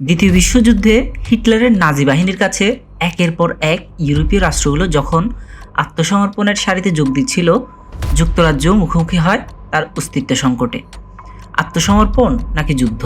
দ্বিতীয় বিশ্বযুদ্ধে হিটলারের নাজি বাহিনীর কাছে একের পর এক ইউরোপীয় রাষ্ট্রগুলো যখন আত্মসমর্পণের সারিতে যোগ দিচ্ছিল, যুক্তরাজ্য মুখোমুখি হয় তার অস্তিত্ব সংকটে। আত্মসমর্পণ নাকি যুদ্ধ?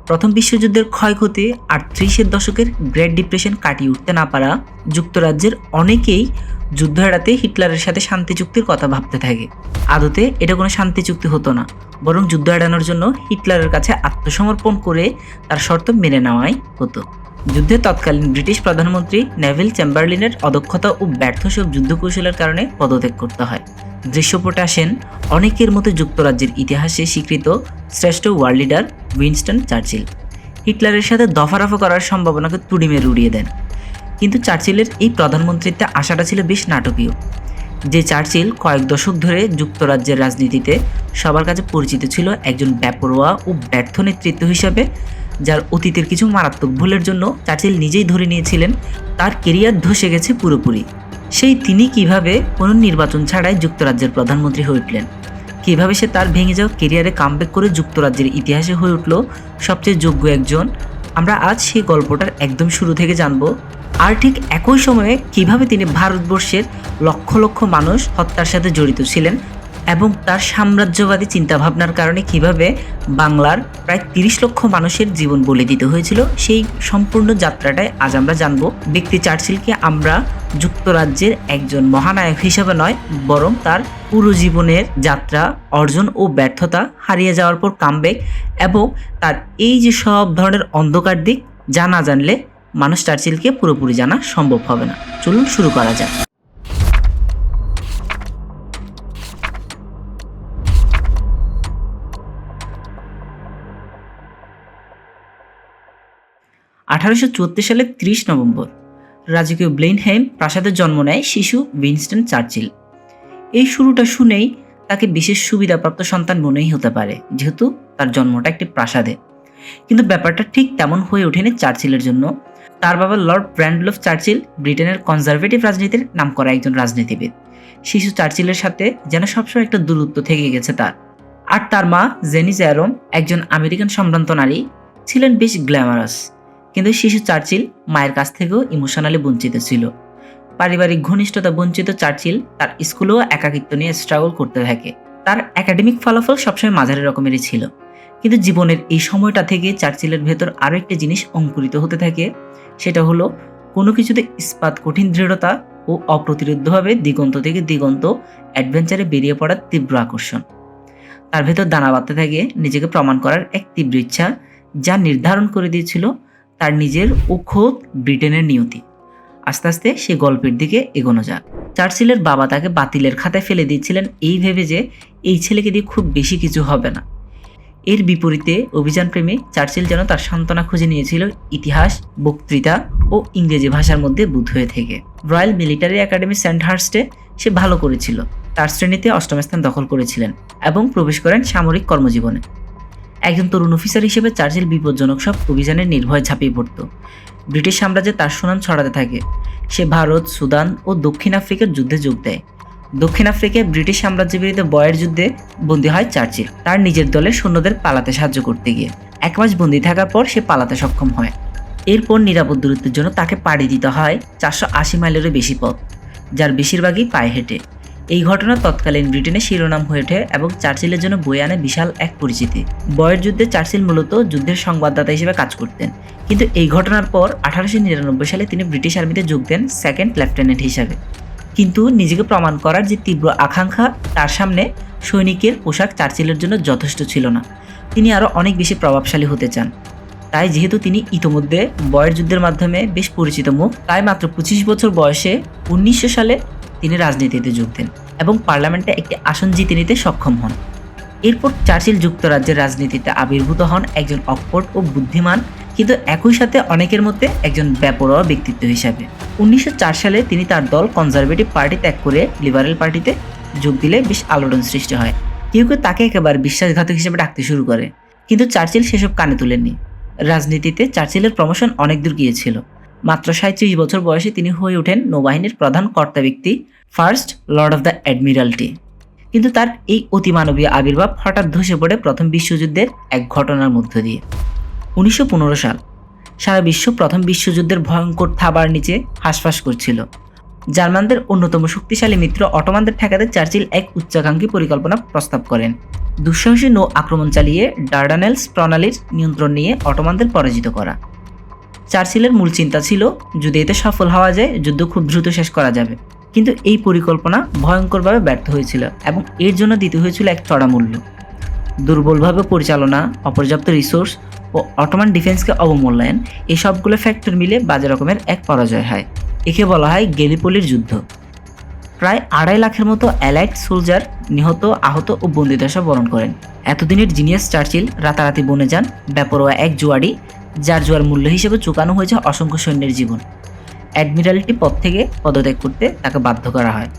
প্রথম বিশ্বযুদ্ধের ক্ষয়ক্ষতি আর 30-এর দশকের গ্রেট ডিপ্রেশন কাটিয়ে উঠতে না পারা যুক্তরাজ্যের অনেকেই যুদ্ধ এড়াতে হিটলারের সাথে শান্তি চুক্তির কথা ভাবতে থাকে। আদতে এটা কোনো শান্তি চুক্তি হতো না, বরং যুদ্ধ এড়ানোর জন্য হিটলারের কাছে আত্মসমর্পণ করে তার শর্ত মেনে নেওয়াই হতো। যুদ্ধে তৎকালীন ব্রিটিশ প্রধানমন্ত্রী নেভিল চেম্বারলিনের অদক্ষতা ও ব্যর্থ সব যুদ্ধকৌশলের কারণে পদত্যাগ করতে হয়। দৃশ্যপটে আসেন অনেকের মতো যুক্তরাজ্যের ইতিহাসে স্বীকৃত শ্রেষ্ঠ ওয়ার্ল্ড লিডার উইনস্টন চার্চিল। হিটলারের সাথে দফারফা করার সম্ভাবনাকে তুড়ি মেরে উড়িয়ে দেন। কিন্তু চার্চিলের এই প্রধানমন্ত্রীত্বে আশাটা ছিল বেশ নাটকীয়। যে চার্চিল কয়েক দশক ধরে যুক্তরাজ্যের রাজনীতিতে সবার কাছে পরিচিত ছিল একজন বেপরোয়া ও ব্যর্থ নেতৃত্ব হিসাবে, যার অতীতের কিছু মারাত্মক ভুলের জন্য চার্চিল নিজেই ধরে নিয়েছিলেন তার কেরিয়ার ধসে গেছে পুরোপুরি। সেই তিনি কিভাবে কোনো নির্বাচন ছাড়াই যুক্তরাজ্যের প্রধানমন্ত্রী হয়ে উঠলেন, কিভাবে সে তার ভেঙে যাওয়া কেরিয়ারে কামব্যাক করে যুক্তরাজ্যের ইতিহাসে হয়ে উঠল সবচেয়ে যোগ্য একজন। আমরা আজ সেই গল্পটার একদম শুরু থেকে জানব। আর ঠিক একই সময়ে কিভাবে তিনি ভারতবর্ষের লক্ষ লক্ষ মানুষ হত্যার সাথে জড়িত ছিলেন এবং তার সাম্রাজ্যবাদী চিন্তাভাবনার কারণে কিভাবে বাংলার প্রায় 30 লক্ষ মানুষের জীবন বলি দিতে হয়েছিল, সেই সম্পূর্ণ যাত্রাটায় আজ আমরা জানব। ব্যক্তি চার্চিলকে আমরা যুক্তরাজ্যের একজন মহানায়ক হিসেবে নয়, বরং তার পুরো জীবনের যাত্রা, অর্জন ও ব্যর্থতা, হারিয়ে যাওয়ার পর কামব্যাক এবং তার এই যে সব ধরনের অন্ধকার দিক, যা না জানলে মানুষ চার্চিলকে পুরোপুরি জানা সম্ভব হবে না। চলুন শুরু করা যাক। 1874 সালের 30 নভেম্বর রাজকীয় ব্লেনহেইম প্রাসাদে জন্ম নেয় শিশু উইনস্টন চার্চিল। এই শুরুটা শুনেই তাকে বিশেষ সুবিধাপ্রাপ্ত সন্তান মনেই হতে পারে, যেহেতু তার জন্মটা একটি প্রাসাদে। কিন্তু ব্যাপারটা ঠিক তেমন হয়ে ওঠেনি চার্চিলের জন্য। তার বাবা লর্ড ব্র্যান্ডলফ চার্চিল ব্রিটেনের কনজারভেটিভ রাজনীতির নামকরা একজন রাজনীতিবিদ। শিশু চার্চিলের সাথে যেন সবসময় একটা দূরত্ব থেকে গেছে তার। আর তার মা জেনি জ্যারোম, একজন আমেরিকান সম্ভ্রান্ত নারী, ছিলেন বেশ গ্ল্যামারাস। কিন্তু শিশু চার্চিল মায়ের কাছ থেকেও ইমোশনালি বঞ্চিত ছিল। পারিবারিক ঘনিষ্ঠতা বঞ্চিত চার্চিল তার স্কুলেও একাকিত্ব নিয়ে স্ট্রাগল করতে থাকে। তার একাডেমিক ফলাফল সবসময় মাঝারি রকমেরই ছিল। কিন্তু জীবনের এই সময়টা থেকে চার্চিলের ভেতর আরও একটা জিনিস অঙ্কুরিত হতে থাকে। সেটা হলো কোনো কিছুতে ইস্পাত কঠিন দৃঢ়তা ও অপ্রতিরোধ্যভাবে দিগন্ত থেকে দিগন্ত অ্যাডভেঞ্চারে বেরিয়ে পড়ার তীব্র আকর্ষণ। তার ভেতর দানা বাঁধতে থাকে নিজেকে প্রমাণ করার এক তীব্র ইচ্ছা, যা নির্ধারণ করে দিয়েছিল তার নিজের ও খোদ ব্রিটেনের নিয়তি। আস্তে আস্তে সে গল্পের দিকে এগোনো যাক। চার্চিলের বাবা তাকে বাতিলের খাতায় ফেলে দিয়েছিলেন এই ভেবে যে এই ছেলেকে দিয়ে খুব বেশি কিছু হবে না। এর বিপরীতে অভিযানপ্রেমী চার্চিল যেন তার সান্ত্বনা খুঁজে নিয়েছিল ইতিহাস, বক্তৃতা ও ইংরেজি ভাষার মধ্যে বুঁদ হয়ে থেকে। রয়্যাল মিলিটারি একাডেমি সেন্টহার্স্টে সে ভালো করেছিল, তার শ্রেণীতে 8ম স্থান দখল করেছিলেন এবং প্রবেশ করেন সামরিক কর্মজীবনে। একজন তরুণ অফিসার হিসেবে চার্চিল বিপজ্জনক সব অভিযানে নির্ভয়ে ঝাঁপিয়ে পড়ত। ব্রিটিশ সাম্রাজ্যে তার সুনাম ছড়াতে থাকে। সে ভারত, সুদান ও দক্ষিণ আফ্রিকার যুদ্ধে যোগ দেয়। দক্ষিণ আফ্রিকায় ব্রিটিশ সাম্রাজ্যের বিরুদ্ধে বয়ের যুদ্ধে বন্দী হয় চার্চিল, তার নিজের দলের সৈন্যদের পালাতে সাহায্য করতে গিয়ে। 1 মাস বন্দী থাকার পর সে পালাতে সক্ষম হয়। এরপর নিরাপদ দূরত্বের জন্য তাকে পাড়ি দিতে হয় 480 মাইলেরও বেশি পথ, যার বেশিরভাগই পায়ে হেঁটে। এই ঘটনা তৎকালীন ব্রিটেনে শিরোনাম হয়ে ওঠে এবং চার্চিলের জন্য বয়ে আনে বিশাল এক পরিচিতি। বয়ের যুদ্ধে চার্চিল মূলত যুদ্ধের সংবাদদাতা হিসেবে কাজ করতেন, কিন্তু এই ঘটনার পর 1899 সালে তিনি ব্রিটিশ আর্মিতে যোগ দেন 2nd লেফটেন্যান্ট হিসাবে। কিন্তু নিজেকে প্রমাণ করার যে তীব্র আকাঙ্ক্ষা, তার সামনে সৈনিকের পোশাক চার্চিলের জন্য যথেষ্ট ছিল না। তিনি আরও অনেক বেশি প্রভাবশালী হতে চান। তাই যেহেতু তিনি ইতোমধ্যে বয়ের যুদ্ধের মাধ্যমে বেশ পরিচিত মুখ, তাই মাত্র 25 বছর বয়সে 1900 সালে তিনি রাজনীতিতে যোগ দেন এবং পার্লামেন্টে একটি আসন জিতে নিতে সক্ষম হন। এরপর চার্চিল যুক্তরাজ্যের রাজনীতিতে আবির্ভূত হন একজন অকপট ও বুদ্ধিমান, কিন্তু একই সাথে অনেকের মধ্যে একজন বেপরোয়া ব্যক্তিত্ব হিসাবে। 1904 সালে তিনি তার দল কনজারভেটিভ পার্টি ত্যাগ করে লিবারেল পার্টিতে যোগ দিলে বেশ আলোড়ন সৃষ্টি হয়। কেউ কেউ তাকে একেবারে বিশ্বাসঘাতক হিসেবে ডাকতে শুরু করে, কিন্তু চার্চিল সেসব কানে তুলেননি। রাজনীতিতে চার্চিলের প্রমোশন অনেক দূর গিয়েছিল। মাত্র 37 বছর বয়সে তিনি হয়ে ওঠেন নৌবাহিনীর প্রধান কর্তা ব্যক্তি, ফার্স্ট লর্ড অফ দ্য অ্যাডমিরাল্টি। কিন্তু তার এই অতিমানবীয় আবির্ভাব হঠাৎ ধসে পড়ে প্রথম বিশ্বযুদ্ধের এক ঘটনার মধ্য দিয়ে। 1915 সাল সারা বিশ্ব প্রথম বিশ্বযুদ্ধের ভয়ঙ্কর থাবার নিচে হাঁসফাঁস করছিল। জার্মানদের অন্যতম শক্তিশালী মিত্র অটোমানদের ঠেকাতে চার্চিল এক উচ্চাকাঙ্ক্ষী পরিকল্পনা প্রস্তাব করেন। দুঃসাহসী নৌ আক্রমণ চালিয়ে ডার্ডানেলস প্রণালীর নিয়ন্ত্রণ নিয়ে অটোমানদের পরাজিত করা। চার্চিলের মূল চিন্তা ছিল, যদি এতে সফল হওয়া যায় যুদ্ধ খুব দ্রুত শেষ করা যাবে। কিন্তু এই পরিকল্পনা ভয়ঙ্করভাবে ব্যর্থ হয়েছিল এবং এর জন্য দিতে হয়েছিল এক চড়া মূল্য। দুর্বলভাবে পরিচালনা, অপর্যাপ্ত রিসোর্স ও অটোমান ডিফেন্সকে অবমূল্যায়ন, এই সবগুলো ফ্যাক্টর মিলে বাজে রকমের এক পরাজয় হয়। একে বলা হয় গ্যালিপোলির যুদ্ধ। প্রায় 2.5 লাখের মতো অ্যালাইড সোলজার নিহত, আহত ও বন্দিদশা বরণ করেন। এতদিনের জিনিয়াস চার্চিল রাতারাতি বনে যান বেপরোয়া এক জুয়ারি, যার জুয়ার মূল্য হিসেবে চুকানো হয়েছে অসংখ্য সৈন্যের জীবন। অ্যাডমিরালটি পদ থেকে পদত্যাগ করতে তাকে বাধ্য করা হয়।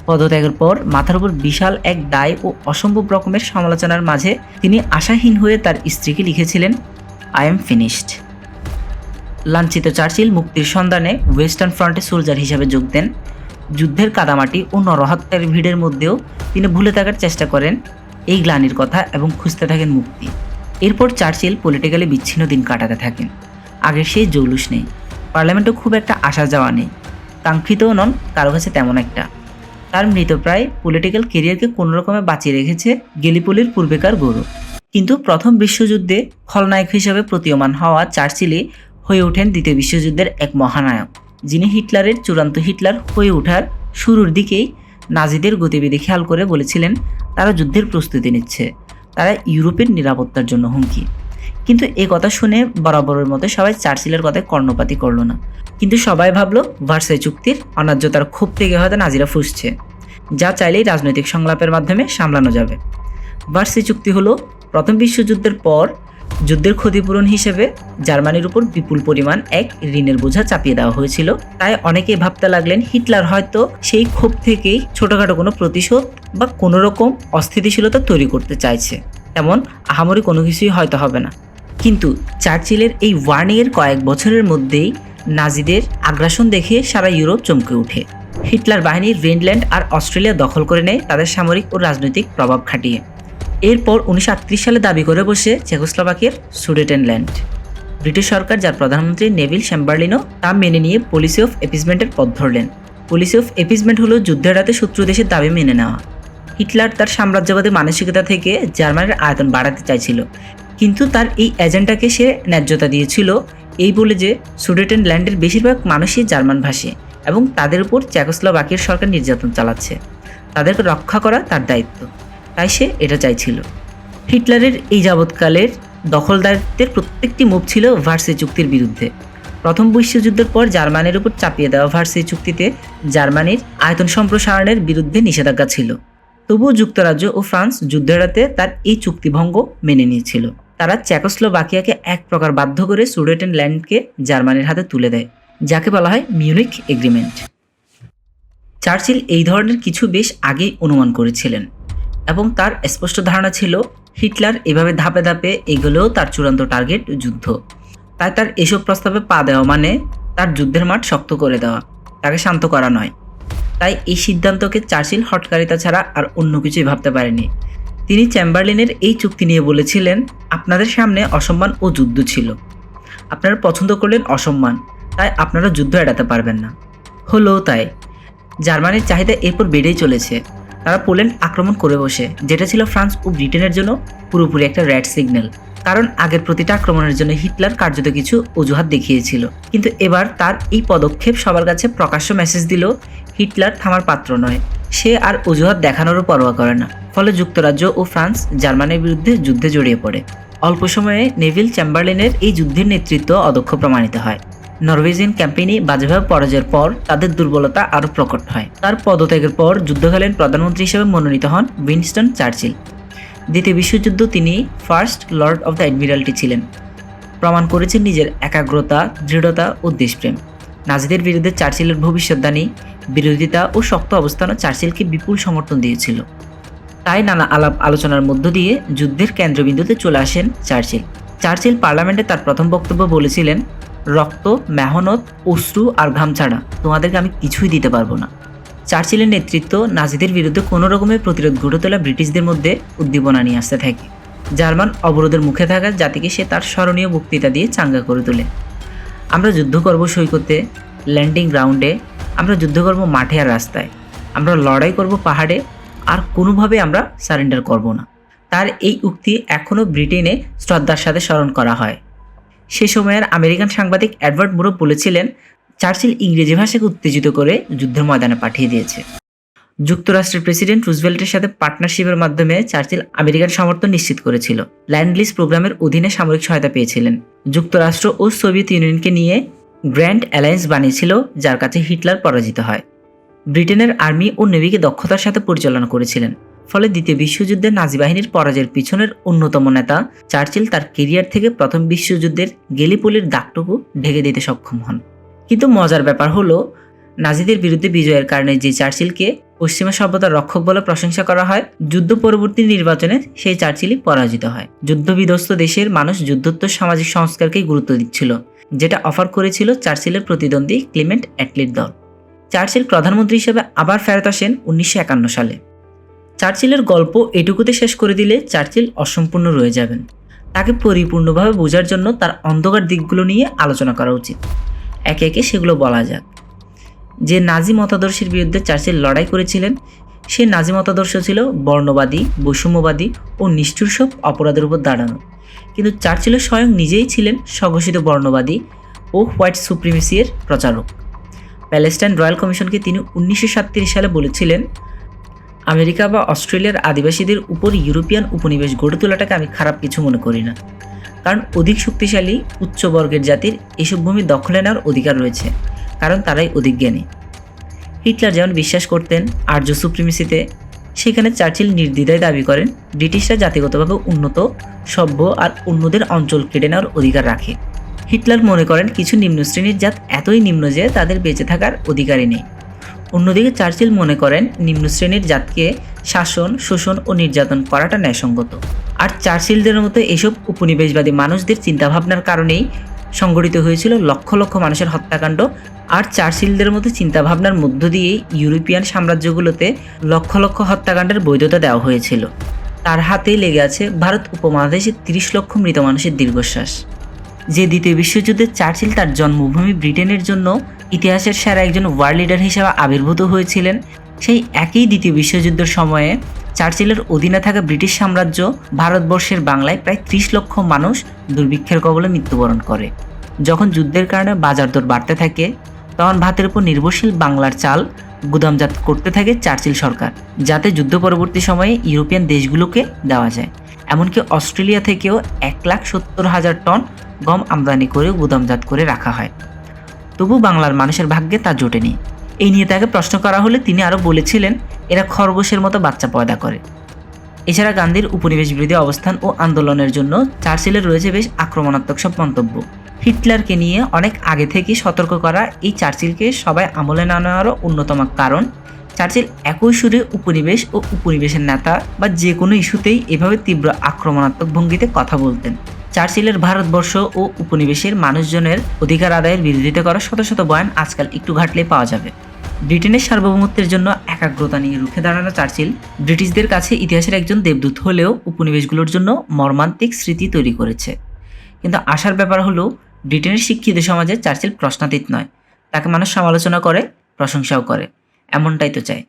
পদত্যাগের পর মাথার উপর বিশাল এক দায় ও অসম্ভব রকমের সমালোচনার মাঝে তিনি আশাহীন হয়ে তার স্ত্রীকে লিখেছিলেন, আই এম ফিনিশড। লাঞ্ছিত চার্চিল মুক্তির সন্ধানে ওয়েস্টার্ন ফ্রন্টে সোলজার হিসেবে যোগ দেন। যুদ্ধের কাদামাটি ও নরহত্যার ভিড়ের মধ্যেও তিনি ভুলে থাকার চেষ্টা করেন এই গ্লানির কথা এবং খুঁজতে থাকেন মুক্তি। এরপর চার্চিল পলিটিক্যালি বিচ্ছিন্ন দিন কাটাতে থাকেন। আগের সেই জৌলুস নেই, পার্লামেন্টে খুব একটা আসা যাওয়া নেই, কাঙ্ক্ষিতও নন কারো কাছে তেমন একটা। তার মৃতপ্রায় পলিটিক্যাল কেরিয়ারকে কোনোরকমে বাঁচিয়ে রেখেছে গ্যালিপোলির পূর্বেকার গৌরব। কিন্তু প্রথম বিশ্বযুদ্ধে খলনায়ক হিসেবে প্রতীয়মান হওয়া চার্চিলই হয়ে ওঠেন দ্বিতীয় বিশ্বযুদ্ধের এক মহানায়ক, যিনি হিটলারের চূড়ান্ত হিটলার হয়ে ওঠার শুরুর দিকেই নাজিদের গতিবিধি খেয়াল করে বলেছিলেন তারা যুদ্ধের প্রস্তুতি নিচ্ছে, তারা ইউরোপের নিরাপত্তার জন্য হুমকি। কিন্তু এই কথা শুনে বরাবরের মতো সবাই চার্চিলের কথায় কর্ণপাতই করল না। কিন্তু সবাই ভাবলো ভার্সাই চুক্তির অন্যায্যতার ক্ষোভ থেকে হয়তো নাজিরা ফুঁসছে, যা চাইলেই রাজনৈতিক সংলাপের মাধ্যমে সামলানো যাবে। ভার্সাই চুক্তি হলো প্রথম বিশ্বযুদ্ধের পর যুদ্ধের ক্ষতিপূরণ হিসেবে জার্মানির উপর বিপুল পরিমাণ এক ঋণের বোঝা চাপিয়ে দেওয়া হয়েছিল। তাই অনেকেই ভাবতে লাগলেন হিটলার হয়তো সেই ক্ষোভ থেকেই ছোটখাটো কোনো প্রতিশোধ বা কোনো রকম অস্থিতিশীলতা তৈরি করতে চাইছে। তেমন আহামরি কোনো কিছুই হয়তো হবে না। কিন্তু চার্চিলের এই ওয়ার্নিংয়ের কয়েক বছরের মধ্যেই নাজিদের আগ্রাসন দেখে সারা ইউরোপ চমকে ওঠে। হিটলার বাহিনী রিনল্যান্ড আর অস্ট্রেলিয়া দখল করে নেয় তাদের সামরিক ও রাজনৈতিক প্রভাব খাটিয়ে। এরপর 1938 সালে দাবি করে বসে চেকোস্লোভাকিয়ার সুডেটেনল্যান্ড। ব্রিটিশ সরকার, যার প্রধানমন্ত্রী নেভিল চেম্বারলিনও তা মেনে নিয়ে পলিসি অফ এপিসমেন্টের পথ ধরলেন। পলিসি অফ এপিসমেন্ট হলো যুদ্ধের রাতে শত্রু দেশের দাবি মেনে নেওয়া। হিটলার তার সাম্রাজ্যবাদী মানসিকতা থেকে জার্মানির আয়তন বাড়াতে চাইছিল, কিন্তু তার এই এজেন্ডাকে সে ন্যায্যতা দিয়েছিল এই বলে যে সুডেটেনল্যান্ডের বেশিরভাগ মানুষই জার্মান ভাষী এবং তাদের উপর চেকোস্লোভাকিয়ার সরকার নির্যাতন চালাচ্ছে, তাদেরকে রক্ষা করা তার দায়িত্ব, তাই সে এটা চাইছিল। হিটলারের এই যাবৎকালের দখলদারিত্বের প্রত্যেকটি মুভ ছিল ভার্সাই চুক্তির বিরুদ্ধে। প্রথম বিশ্বযুদ্ধের পর জার্মানির উপর চাপিয়ে দেওয়া ভার্সাই চুক্তিতে জার্মানির আয়তন সম্প্রসারণের বিরুদ্ধে নিষেধাজ্ঞা ছিল। তবুও যুক্তরাজ্য ও ফ্রান্স যুদ্ধের রাতে তার এই চুক্তিভঙ্গ মেনে নিয়েছিল। তারা চেকোস্লোভাকিয়াকে এক প্রকার বাধ্য করে সুডেটেনল্যান্ডকে জার্মানির হাতে তুলে দেয়, যাকে বলা হয় মিউনিখ এগ্রিমেন্ট। চার্চিল এই ধরনের কিছু বেশ আগেই অনুমান করেছিলেন এবং তার স্পষ্ট ধারণা ছিল হিটলার এভাবে ধাপে ধাপে এগোলেও তার চূড়ান্ত টার্গেট যুদ্ধ। তাই তার এসব প্রস্তাবে পা দেওয়া মানে তার যুদ্ধের মাঠ শক্ত করে দেওয়া, তাকে শান্ত করা নয়। তাই এই সিদ্ধান্তকে চার্চিল হটকারিতা ছাড়া আর অন্য কিছুই ভাবতে পারেনি। তিনি চেম্বারলিনের এই চুক্তি নিয়ে বলেছিলেন, আপনাদের সামনে অসম্মান ও যুদ্ধ ছিল, আপনারা পছন্দ করলেন অসম্মান, তাই আপনারা যুদ্ধ এড়াতে পারবেন না। হলো তাই। জার্মানির চাহিদা এরপর বেড়েই চলেছে। তারা পোল্যান্ড আক্রমণ করে বসে, যেটা ছিল ফ্রান্স ও ব্রিটেনের জন্য পুরোপুরি একটা রেড সিগন্যাল। কারণ আগের প্রতিটা আক্রমণের জন্য হিটলার কার্যত কিছু অজুহাত দেখিয়েছিল, কিন্তু এবার তার এই পদক্ষেপ সবার কাছে প্রকাশ্য মেসেজ দিল হিটলার থামার পাত্র নয়, সে আর অজুহাত দেখানোরও পরোয়া করে না। ফলে যুক্তরাজ্য ও ফ্রান্স জার্মানির বিরুদ্ধে যুদ্ধে জড়িয়ে পড়ে। অল্প সময়ে নেভিল চেম্বারলিনের এই যুদ্ধের নেতৃত্ব অদক্ষ প্রমাণিত হয়। নরওয়েজিয়ান ক্যাম্পেইনে বাজেভাবে পরাজয়ের পর তাদের দুর্বলতা আরও প্রকট হয়। তার পদত্যাগের পর যুদ্ধকালীন প্রধানমন্ত্রী হিসেবে মনোনীত হন উইনস্টন চার্চিল। দ্বিতীয় বিশ্বযুদ্ধ তিনি first Lord of the Admiralty ছিলেন। প্রমাণ করেছেন নিজের একাগ্রতা, দৃঢ়তা ও দেশপ্রেম। নাজিদের বিরুদ্ধে চার্চিলের ভবিষ্যদ্বাণী, বিরোধিতা ও শক্ত অবস্থানও চার্চিলকে বিপুল সমর্থন দিয়েছিল। তাই নানা আলাপ আলোচনার মধ্য দিয়ে যুদ্ধের কেন্দ্রবিন্দুতে চলে আসেন চার্চিল। চার্চিল পার্লামেন্টে তার প্রথম বক্তব্য বলেছিলেন, রক্ত, মেহনত, অশ্রু আর ঘাম ছাড়া তোমাদেরকে আমি কিছুই দিতে পারবো না। চার্চিলের নেতৃত্ব নাজিদের বিরুদ্ধে কোনো রকমের প্রতিরোধ গড়ে তোলা ব্রিটিশদের মধ্যে উদ্দীপনা নিয়ে আসতে থাকে। জার্মান অবরোধের মুখে থাকা জাতিকে সে তার স্মরণীয় বক্তৃতা দিয়ে চাঙ্গা করে তোলে। আমরা যুদ্ধ করব সৈকতে, ল্যান্ডিং গ্রাউন্ডে, আমরা যুদ্ধ করব মাঠে আর রাস্তায়, আমরা লড়াই করব পাহাড়ে, আর কোনোভাবে আমরা সারেন্ডার করব না। তার এই উক্তি এখনও ব্রিটেনে শ্রদ্ধার সাথে স্মরণ করা হয়। সে সময়ের আমেরিকান সাংবাদিক এডওয়ার্ড মুরো বলেছিলেন, চার্চিল ইংরেজি ভাষাকে উত্তেজিত করে যুদ্ধের ময়দানে পাঠিয়ে দিয়েছে। যুক্তরাষ্ট্রের প্রেসিডেন্ট রুজভেল্টের সাথে পার্টনারশিপের মাধ্যমে চার্চিল আমেরিকান সমর্থন নিশ্চিত করেছিল। ল্যান্ড লিজ প্রোগ্রামের অধীনে সামরিক সহায়তা পেয়েছিলেন। যুক্তরাষ্ট্র ও সোভিয়েত ইউনিয়নকে নিয়ে গ্র্যান্ড অ্যালায়েন্স বানিয়েছিল, যার কাছে হিটলার পরাজিত হয়। ব্রিটেনের আর্মি ও নেভিকে দক্ষতার সাথে পরিচালনা করেছিলেন। ফলে দ্বিতীয় বিশ্বযুদ্ধে নাজি বাহিনীর পরাজয়ের পিছনের অন্যতম নেতা চার্চিল তার কেরিয়ার থেকে প্রথম বিশ্বযুদ্ধের গেলিপোলির দাগটুকু ঢেকে দিতে সক্ষম হন। কিন্তু মজার ব্যাপার হলো, নাজিদের বিরুদ্ধে বিজয়ের কারণে যে চার্চিলকে পশ্চিমা সভ্যতার রক্ষক বলে প্রশংসা করা হয়, যুদ্ধ পরবর্তী নির্বাচনে সেই চার্চিলই পরাজিত হয়। যুদ্ধবিধ্বস্ত দেশের মানুষ যুদ্ধোত্তর সামাজিক সংস্কারকেই গুরুত্ব দিচ্ছিল, যেটা অফার করেছিল চার্চিলের প্রতিদ্বন্দ্বী ক্লিমেন্ট অ্যাটলির দল। চার্চিল প্রধানমন্ত্রী হিসেবে আবার ফেরত আসেন 1951 সালে। চার্চিলের গল্প এটুকুতে শেষ করে দিলে চার্চিল অসম্পূর্ণ রয়ে যাবেন। তাকে পরিপূর্ণভাবে বোঝার জন্য তার অন্ধকার দিকগুলো নিয়ে আলোচনা করা উচিত। একে একে সেগুলো বলা যাক। যে নাজি মতাদর্শের বিরুদ্ধে চার্চিল লড়াই করেছিলেন, সে নাজি মতাদর্শ ছিল বর্ণবাদী, বৈষম্যবাদী ও নিষ্ঠুর সব অপরাধের উপর দাঁড়ানো। কিন্তু চার্চিল স্বয়ং নিজেই ছিলেন স্বঘোষিত বর্ণবাদী ও হোয়াইট সুপ্রিমেসির প্রচারক। প্যালেস্টাইন রয়্যাল কমিশনকে তিনি 1937 সালে বলেছিলেন, আমেরিকা বা অস্ট্রেলিয়ার আদিবাসীদের উপর ইউরোপিয়ান উপনিবেশ গড়ে তোলাটাকে আমি খারাপ কিছু মনে করি না, কারণ অধিক শক্তিশালী উচ্চবর্গের জাতির এসব ভূমি দখলে নেওয়ার অধিকার রয়েছে, কারণ তারাই অধিক জ্ঞানী। হিটলার যেমন বিশ্বাস করতেন আর্য সুপ্রিমেসিতে, সেখানে চার্চিল নির্দ্বিধায় দাবি করেন ব্রিটিশরা জাতিগতভাবে উন্নত, সভ্য আর অন্যদের অঞ্চল কেড়ে নেওয়ার অধিকার রাখে। হিটলার মনে করেন কিছু নিম্ন শ্রেণীর জাত এতই নিম্ন যে তাদের বেঁচে থাকার অধিকারই নেই। অন্যদিকে চার্চিল মনে করেন নিম্ন শ্রেণীর জাতকে শাসন, শোষণ ও নির্যাতন করাটা ন্যায়সঙ্গত। আর চার্চিলদের মতো এসব উপনিবেশবাদী মানুষদের চিন্তাভাবনার কারণেই সংগঠিত হয়েছিল লক্ষ লক্ষ মানুষের হত্যাকাণ্ড। আর চার্চিলদের মতো চিন্তাভাবনার মধ্য দিয়েই ইউরোপিয়ান সাম্রাজ্যগুলোতে লক্ষ লক্ষ হত্যাকাণ্ডের বৈধতা দেওয়া হয়েছিল। তার হাতেই লেগে আছে ভারত উপমহাদেশে 30 লক্ষ মৃত মানুষের দীর্ঘশ্বাস। যে দ্বিতীয় বিশ্বযুদ্ধে চার্চিল তার জন্মভূমি ব্রিটেনের জন্য ইতিহাসের সেরা একজন ওয়ার লিডার হিসেবে আবির্ভূত হয়েছিলেন, সেই একই দ্বিতীয় বিশ্বযুদ্ধের সময়ে চার্চিলের অধীনে থাকা ব্রিটিশ সাম্রাজ্য ভারতবর্ষের বাংলায় প্রায় 30 লক্ষ মানুষ দুর্ভিক্ষের কবলে মৃত্যুবরণ করে। যখন যুদ্ধের কারণে বাজার দর বাড়তে থাকে, তখন ভাতের উপর নির্ভরশীল বাংলার চাল গুদামজাত করতে থাকে চার্চিল সরকার, যাতে যুদ্ধ পরবর্তী সময়ে ইউরোপিয়ান দেশগুলোকে দেওয়া যায়। এমনকি অস্ট্রেলিয়া থেকেও 1,70,000 টন গম আমদানি করে গুদামজাত করে রাখা হয়। তবু বাংলার মানুষের ভাগ্যে তা জোটেনি। এই নিয়ে তাকে প্রশ্ন করা হলে তিনি আরও বলেছিলেন, এরা খরগোশের মতো বাচ্চা পয়দা করে। এছাড়া গান্ধীর উপনিবেশ বিরোধী অবস্থান ও আন্দোলনের জন্য চার্চিলের রয়েছে বেশ আক্রমণাত্মক সব মন্তব্য। হিটলারকে নিয়ে অনেক আগে থেকেই সতর্ক করা এই চার্চিলকে সবাই আমলে না নেওয়ারও অন্যতম কারণ, চার্চিল একই সুরে উপনিবেশ ও উপনিবেশের নেতা বা যে কোনো ইস্যুতেই এভাবে তীব্র আক্রমণাত্মক ভঙ্গিতে কথা বলতেন। চার্চিলের ভারতবর্ষ ও উপনিবেশের মানুষজনের অধিকার আদায়ের বিরোধিতা করা শত শত বয়ান আজকাল একটু ঘাটলেই পাওয়া যাবে। ব্রিটেনের সার্বভৌমত্বের জন্য একাগ্রতা নিয়ে রুখে দাঁড়ানো চার্চিল ব্রিটিশদের কাছে ইতিহাসের একজন দেবদূত হলেও উপনিবেশগুলোর জন্য মর্মান্তিক স্মৃতি তৈরি করেছে। কিন্তু আশার ব্যাপার হলো, ব্রিটেনের শিক্ষিত সমাজে চার্চিল প্রশ্নাতীত নয়। তাকে মানুষ সমালোচনা করে, প্রশংসাও করে, এমনটাই তো চায়।